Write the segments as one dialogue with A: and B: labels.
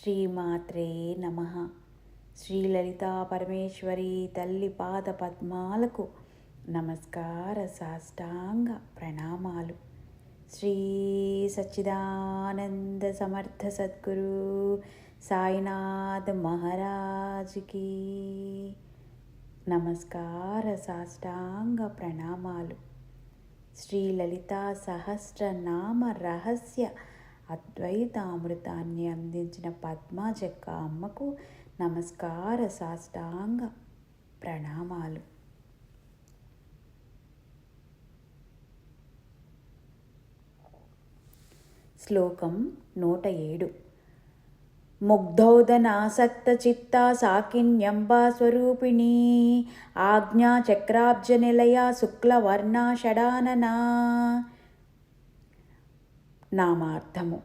A: శ్రీమాత్రే నమః. శ్రీ లలితా పరమేశ్వరి తల్లి పాద పద్మాలకు నమస్కార సాష్టాంగ ప్రణామాలు. శ్రీ సచ్చిదానంద సమర్థ సద్గురు సాయినాథ్ మహారాజ్కి నమస్కార సాష్టాంగ ప్రణామాలు. శ్రీ లలితా సహస్రనామ రహస్య అద్వైతామృతాన్ని అందించిన పద్మాజక్క అమ్మకు నమస్కార సాష్టాంగ ప్రణామాలు. శ్లోకం 107. ముగ్ధౌదనాసక్త చిత్తా సాకిన్యంబా స్వరూపిణీ ఆజ్ఞా చక్రాబ్జ నిలయ శుక్లవర్ణా షడాననా. నామార్థము: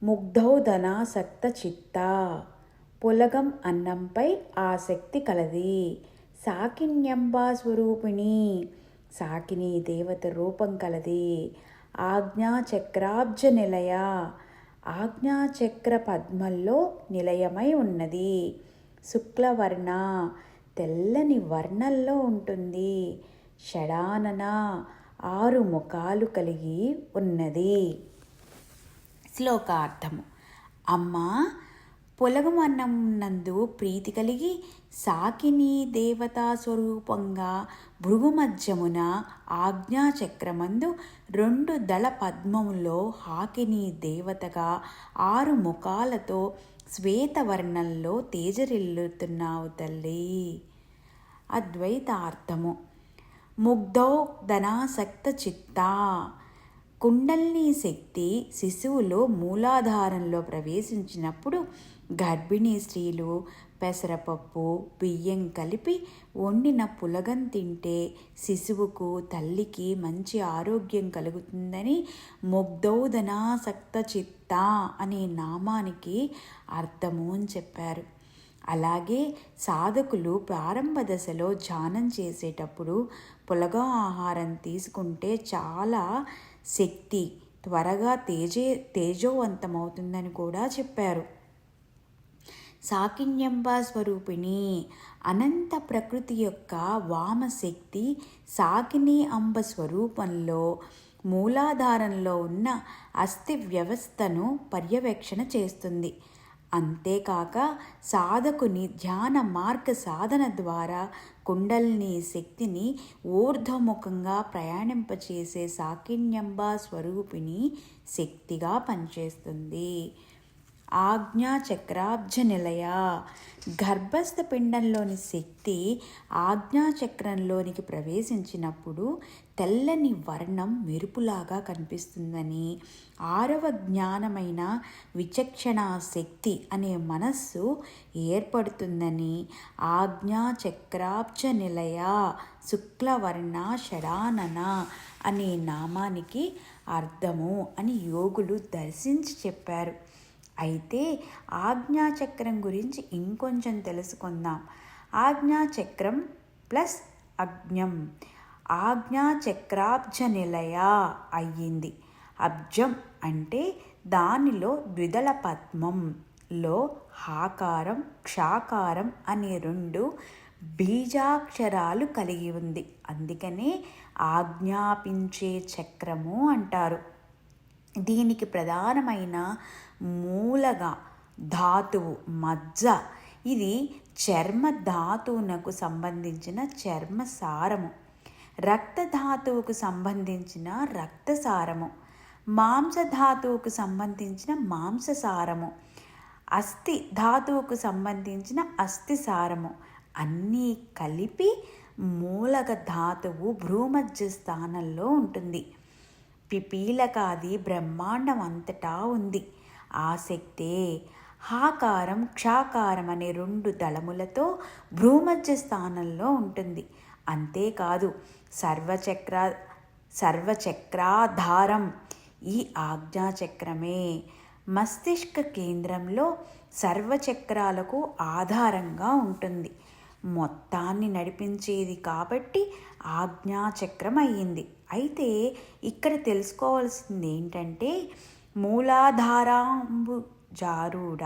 A: ముగ్ధౌదనాసక్త చిత్తా, పులగం అన్నంపై ఆసక్తి కలది. సాకిన్యంబా స్వరూపిణి, సాకిని దేవత రూపం కలది. ఆజ్ఞాచక్రాబ్జ నిలయ, ఆజ్ఞాచక్ర పద్మల్లో నిలయమై ఉన్నది. శుక్లవర్ణ, తెల్లని వర్ణంలో ఉంటుంది. షడానన, 6 ముఖాలు కలిగి ఉన్నది. శ్లోకార్థము: అమ్మ పులగమన్నం నందు ప్రీతి కలిగి సాకిని దేవతా స్వరూపంగా భృగుమధ్యమున ఆజ్ఞాచక్రమందు 2 దళ పద్మములో హాకిని దేవతగా 6 ముఖాలతో శ్వేతవర్ణంలో తేజరిల్లుతున్నావు తల్లి. అద్వైతార్థము: ముగ్ధౌ ధనాసక్త చిత్తా, కుండలిని శక్తి శిశువులో మూలాధారంలో ప్రవేశించినప్పుడు గర్భిణీ స్త్రీలు పెసరపప్పు బియ్యం కలిపి వండిన పులగం తింటే శిశువుకు తల్లికి మంచి ఆరోగ్యం కలుగుతుందని ముగ్ధౌదనాసక్త చిత్త అనే నామానికి అర్థము అని చెప్పారు. అలాగే సాధకులు ప్రారంభ దశలో ధ్యానం చేసేటప్పుడు పులగం ఆహారం తీసుకుంటే చాలా శక్తి త్వరగా తేజోవంతమవుతుందని కూడా చెప్పారు. సాకిన్యంబా స్వరూపిణి, అనంత ప్రకృతి యొక్క వామశక్తి సాకిని అంబ స్వరూపంలో మూలాధారంలో ఉన్న అస్థి వ్యవస్థను పర్యవేక్షణ చేస్తుంది. అంతేకాక సాధకుని ధ్యాన మార్గ సాధన ద్వారా కుండలిని శక్తిని ఊర్ధ్వముఖంగా ప్రయాణింపచేసే సాకిన్యంబా స్వరూపిణి శక్తిగా పనిచేస్తుంది. ఆజ్ఞాచక్రాబ్జ నిలయ, గర్భస్థ పిండంలోని శక్తి ఆజ్ఞాచక్రంలోనికి ప్రవేశించినప్పుడు తెల్లని వర్ణం మెరుపులాగా కనిపిస్తుందని, 6వ జ్ఞానమైన విచక్షణా శక్తి అనే మనస్సు ఏర్పడుతుందని, ఆజ్ఞాచక్రాబ్జ నిలయ శుక్లవర్ణ షడానన అనే నామానికి అర్థము అని యోగులు దర్శించి చెప్పారు. అయితే ఆజ్ఞాచక్రం గురించి ఇంకొంచెం తెలుసుకుందాం. ఆజ్ఞాచక్రం ప్లస్ అజ్ఞం ఆజ్ఞాచక్రాబ్జ నిలయ అయ్యింది. అబ్జం అంటే దానిలో ద్విదళ పద్మంలో హాకారం క్షాకారం అనే 2 బీజాక్షరాలు కలిగి ఉంది. అందుకనే ఆజ్ఞాపించే చక్రము అంటారు. దీనికి ప్రధానమైన మూలగా ధాతువు మజ్జ. ఇది చర్మ ధాతువునకు సంబంధించిన చర్మసారము, రక్తధాతువుకు సంబంధించిన రక్తసారము, మాంసధాతువుకు సంబంధించిన మాంససారము, అస్థి ధాతువుకు సంబంధించిన అస్థిసారము అన్నీ కలిపి మూలక ధాతువు భ్రూమధ్య స్థానంలో ఉంటుంది. పిపీలకాది బ్రహ్మాండం అంతటా ఉంది. ఆ శక్తే హాకారం క్షాకారం అనే 2 దళములతో భ్రూమధ్య స్థానంలో ఉంటుంది. అంతేకాదు సర్వచక్రాధారం ఈ ఆజ్ఞాచక్రమే. మస్తిష్క కేంద్రంలో సర్వచక్రాలకు ఆధారంగా ఉంటుంది. మొత్తాన్ని నడిపించేది కాబట్టి ఆజ్ఞాచక్రం అయ్యింది. అయితే ఇక్కడ తెలుసుకోవాల్సింది ఏంటంటే మూలాధారాంబు జారూఢ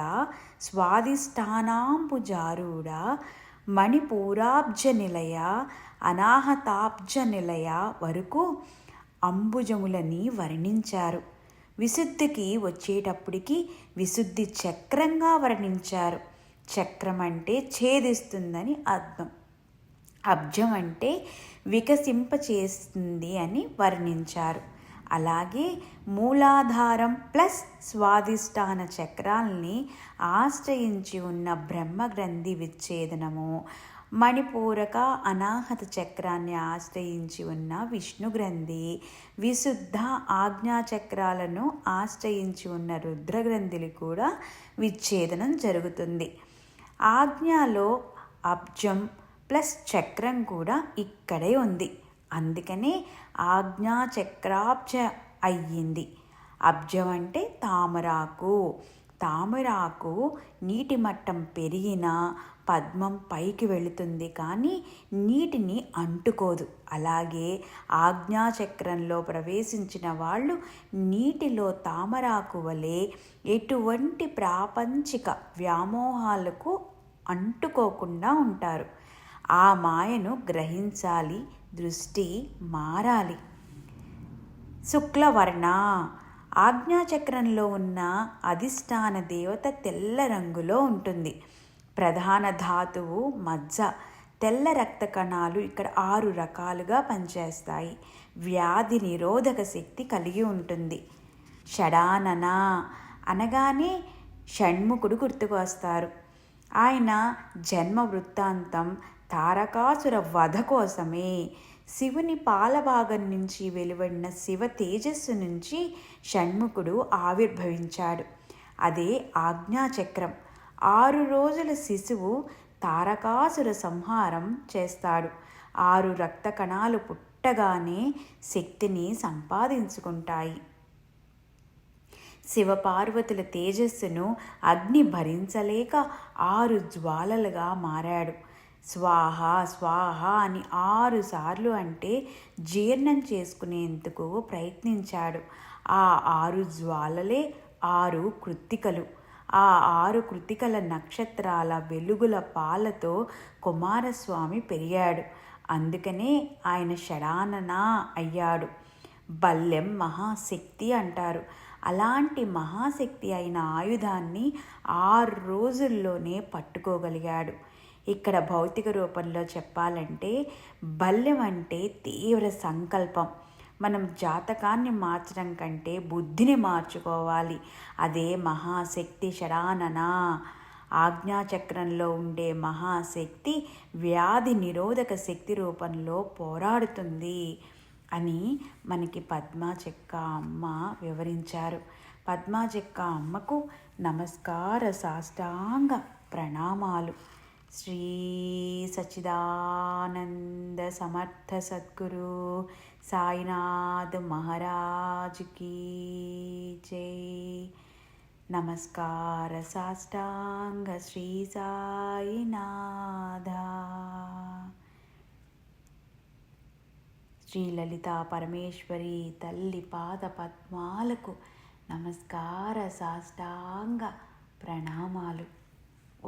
A: స్వాదిష్టానాంబు జారూఢ మణిపూరాబ్జ నిలయ అనాహతాబ్జ నిలయ వరకు అంబుజములని వర్ణించారు. విశుద్ధికి వచ్చేటప్పటికి విశుద్ధి చక్రంగా వర్ణించారు. చక్రం అంటే ఛేదిస్తుందని అర్థం. అబ్జం అంటే వికసింపచేస్తుంది అని వర్ణించారు. అలాగే మూలాధారం ప్లస్ స్వాదిష్టాన చక్రాల్ని ఆశ్రయించి ఉన్న బ్రహ్మగ్రంథి విచ్ఛేదనము, మణిపూరక అనాహత చక్రాన్ని ఆశ్రయించి ఉన్న విష్ణుగ్రంథి, విశుద్ధ ఆజ్ఞాచక్రాలను ఆశ్రయించి ఉన్న రుద్రగ్రంథులు కూడా విచ్ఛేదనం జరుగుతుంది. ఆజ్ఞలో అబ్జం ప్లస్ చక్రం కూడా ఇక్కడే ఉంది. అందుకనే ఆజ్ఞాచక్రాబ్జ అయ్యింది. అబ్జం అంటే తామరాకు. తామరాకు నీటి మట్టం పెరిగినా పద్మం పైకి వెళుతుంది, కానీ నీటిని అంటుకోదు. అలాగే ఆజ్ఞాచక్రంలో ప్రవేశించిన వాళ్ళు నీటిలో తామరాకు వలె ఎటువంటి ప్రాపంచిక వ్యామోహాలకు అంటుకోకుండా ఉంటారు. ఆ మాయను గ్రహించాలి, దృష్టి మారాలి. శుక్లవర్ణ ఆజ్ఞాచక్రంలో ఉన్న అధిష్టాన దేవత తెల్ల రంగులో ఉంటుంది. ప్రధాన ధాతువు మజ్జ. తెల్ల రక్త కణాలు ఇక్కడ 6 రకాలుగా పనిచేస్తాయి. వ్యాధి నిరోధక శక్తి కలిగి ఉంటుంది. షడానన అనగానే షణ్ముఖుడు గుర్తుకు వస్తారు. ఆయన జన్మ వృత్తాంతం తారకాసుర వధ కోసమే. శివుని పాలభాగం నుంచి వెలువడిన శివ తేజస్సు నుంచి షణ్ముఖుడు ఆవిర్భవించాడు. అదే ఆజ్ఞాచక్రం. 6 రోజుల శిశువు తారకాసుర సంహారం చేస్తాడు. 6 రక్త కణాలు పుట్టగానే శక్తిని సంపాదించుకుంటాయి. శివపార్వతుల తేజస్సును అగ్ని భరించలేక 6 జ్వాలలుగా మారాడు. స్వాహ స్వాహ అని 6 సార్లు అంటే జీర్ణం చేసుకునేందుకు ప్రయత్నించాడు. ఆ 6 జ్వాలలే 6 కృత్తికలు. ఆ 6 కృత్తికల నక్షత్రాల వెలుగుల పాలతో కుమారస్వామి పెరిగాడు. అందుకనే ఆయన షడానన అయ్యాడు. బల్లెం మహాశక్తి అంటారు. అలాంటి మహాశక్తి అయిన ఆయుధాన్ని 6 రోజుల్లోనే పట్టుకోగలిగాడు. ఇక్కడ భౌతిక రూపంలో చెప్పాలంటే బల్యం అంటే తీవ్ర సంకల్పం. మనం జాతకాన్ని మార్చడం కంటే బుద్ధిని మార్చుకోవాలి. అదే మహాశక్తి షడానన. ఆజ్ఞాచక్రంలో ఉండే మహాశక్తి వ్యాధి నిరోధక శక్తి రూపంలో పోరాడుతుంది అని మనకి పద్మాచెక్క అమ్మ వివరించారు. పద్మాచెక్క అమ్మకు నమస్కార సాష్టాంగ ప్రణామాలు. శ్రీ సచ్చిదానంద సమర్థ సద్గురు సాయినాథ్ మహారాజ్ కీ జై. నమస్కార సాష్టాంగ శ్రీ సాయినాథ. శ్రీ లలితా పరమేశ్వరి తల్లి పాద పద్మాలకు నమస్కార సాష్టాంగ ప్రణామాలు.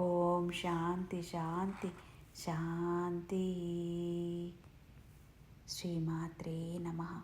A: ఓం శాంతి శాంతి శాంతి. శ్రీమాత్రే నమః.